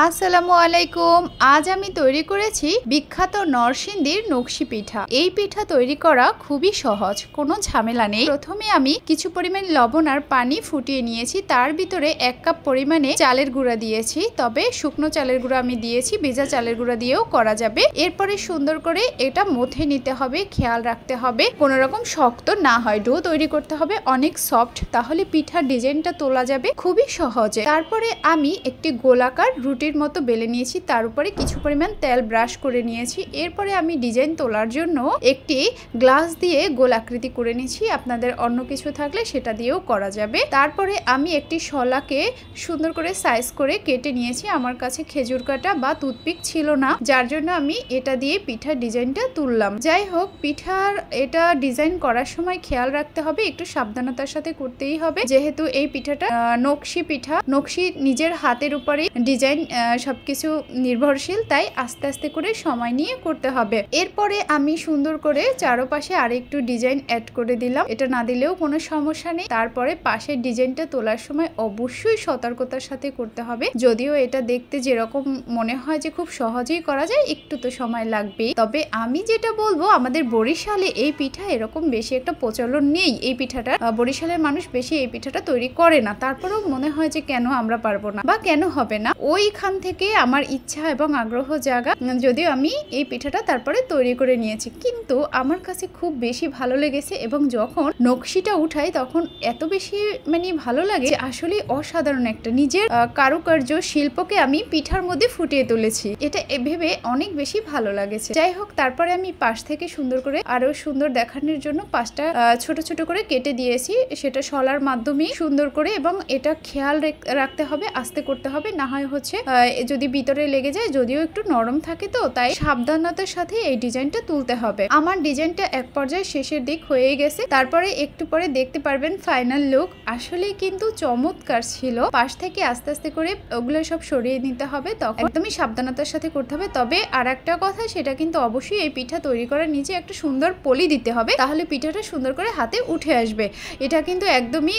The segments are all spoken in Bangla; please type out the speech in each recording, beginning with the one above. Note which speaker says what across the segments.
Speaker 1: আসসালামু আলাইকুম। আজ আমি তৈরি করেছি বিখ্যাত নরসিংদীর নকশি পিঠা। এই পিঠা তৈরি করা খুবই সহজ, কোনো ঝামেলা নেই। প্রথমে আমি কিছু পরিমাণ লবণ আর পানি ফুটিয়ে নিয়েছি, তার ভিতরে 1 কাপ পরিমাণে চালের গুঁড়া দিয়েছি। তবে শুকনো চালের গুঁড়া আমি দিয়েছি, ভেজা চালের গুঁড়া দিয়েও করা যাবে। এরপরে সুন্দর করে এটা মথে নিতে হবে, খেয়াল রাখতে হবে কোনো রকম শক্ত না হয়। ডো তৈরি করতে হবে অনেক সফট, তাহলে পিঠার ডিজাইনটা তোলা যাবে খুবই সহজে। তারপরে আমি একটি গোলাকার রুটির মতো বেলে নিয়েছি, তার উপরে কিছু পরিমাণ তেল ব্রাশ করে নিয়েছি। এরপরে আমি ডিজাইন তোলার জন্য একটি গ্লাস দিয়ে গোল আকৃতি করে নিয়েছি, আপনাদের অন্য কিছু থাকলে সেটা দিয়েও করা যাবে। তারপরে আমি একটি শলাকে সুন্দর করে সাইজ করে কেটে নিয়েছি। আমার কাছে খেজুর কাটা বা টুথপিক ছিল না, যার জন্য আমি এটা দিয়ে পিঠার ডিজাইনটা তুললাম। যাই হোক, পিঠার এটা ডিজাইন করার সময় খেয়াল রাখতে হবে, একটু সাবধানতার সাথে করতেই হবে, যেহেতু এই পিঠাটা নকশি পিঠা। নকশি নিজের হাতের উপরে ডিজাইন সবকিছু নির্ভরশীল, তাই আস্তে আস্তে করে সময় নিয়ে করতে হবে। এরপরে আমি সুন্দর করে চারপাশে আরেকটু ডিজাইন অ্যাড করে দিলাম, এটা না দিলেও কোনো সমস্যা নেই। তারপরে পাশের ডিজাইনটা তোলার সময় অবশ্যই সতর্কতার সাথে করতে হবে। যদিও এটা দেখতে যেরকম মনে হয় যে খুব সহজেই করা যায়, একটু তো সময় লাগবেই। তবে আমি যেটা বলবো, আমাদের বরিশালে এই পিঠা এরকম বেশি একটা প্রচলন নেই। এই পিঠাটা বরিশালের মানুষ বেশি এই পিঠাটা তৈরি করে না, তারপরেও মনে হয় যে কেন আমরা পারবো না বা কেন হবে না। ওইখান থেকে আমার ইচ্ছা এবং আগ্রহ জাগা, যদিও আমি এই পিঠাটা তারপরে তৈরি করে নিয়েছি, কিন্তু আমার কাছে খুব বেশি ভালো লেগেছে। এবং যখন নকশিটা উঠাই তখন এত বেশি ভালো লাগে যে আসলে অসাধারণ একটা নিজের কারুকার্য শিল্পকে আমি পিঠার মধ্যে ফুটিয়ে তুলেছি। এটা ভেবে অনেক বেশি ভালো লাগেছে। যাই হোক, তারপরে আমি পাশ থেকে সুন্দর করে আরো সুন্দর দেখানোর জন্য পাশটা ছোট ছোট করে কেটে দিয়েছি, সেটা শলার মাধ্যমে সুন্দর করে। এবং এটা খেয়াল রাখতে হবে, আস্তে করতে হবে, না হয় হচ্ছে যদি ভিতরে লেগে যায়। যদিও একটু নরম থাকে, তো তাই সাবধানতার সাথে এই ডিজাইনটা তুলতে হবে। আমার ডিজাইনটা এক পর্যায়ে শেষের দিক হয়ে গেছে, তারপরে একটু পরে দেখতে পারবেন ফাইনাল লুক। আসলে কিন্তু চমৎকার ছিল। পাশ থেকে আস্তে আস্তে করে ওগুলো সব সরিয়ে নিতে হবে, তখন একদমই সাবধানতার সাথে করতে হবে। তবে আর একটা কথা, সেটা কিন্তু অবশ্যই এই পিঠা তৈরি করার নিচে একটা সুন্দর পলি দিতে হবে, তাহলে পিঠাটা সুন্দর করে হাতে উঠে আসবে। এটা কিন্তু একদমই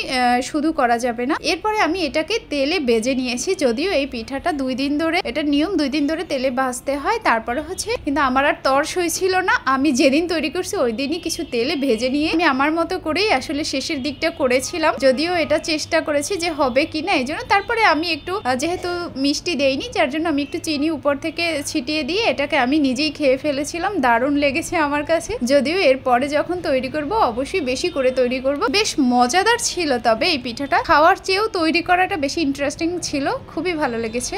Speaker 1: শুধু করা যাবে না। এরপরে আমি এটাকে তেলে ভেজে নিয়েছি। যদিও এই পিঠাটা 2 দিন ধরে, এটা নিয়ম 2 দিন ধরে তেলে ভাজতে হয়। তারপরে হচ্ছে কিন্তু আমার আর তর্স হয়েছিল না, আমি যেদিন তৈরি করছি ওই দিনই কিছু তেলে ভেজে নিয়ে আমি আমার মতো করেই আসলে শেষের দিকটা করেছিলাম। যদিও এটা চেষ্টা করেছি যে হবে কিনা, এই জন্য। তারপরে আমি একটু, যেহেতু মিষ্টি দেইনি, যার জন্য আমি একটু চিনি উপর থেকে ছিটিয়ে দিয়ে এটাকে আমি নিজেই খেয়ে ফেলেছিলাম। দারুণ লেগেছে আমার কাছে। যদিও এরপরে যখন তৈরি করব অবশ্যই বেশি করে তৈরি করব। বেশ মজাদার ছিল, তবে এই পিঠাটা খাওয়ার চেয়েও তৈরি করাটা বেশি ইন্টারেস্টিং ছিল, খুবই ভালো লেগেছে।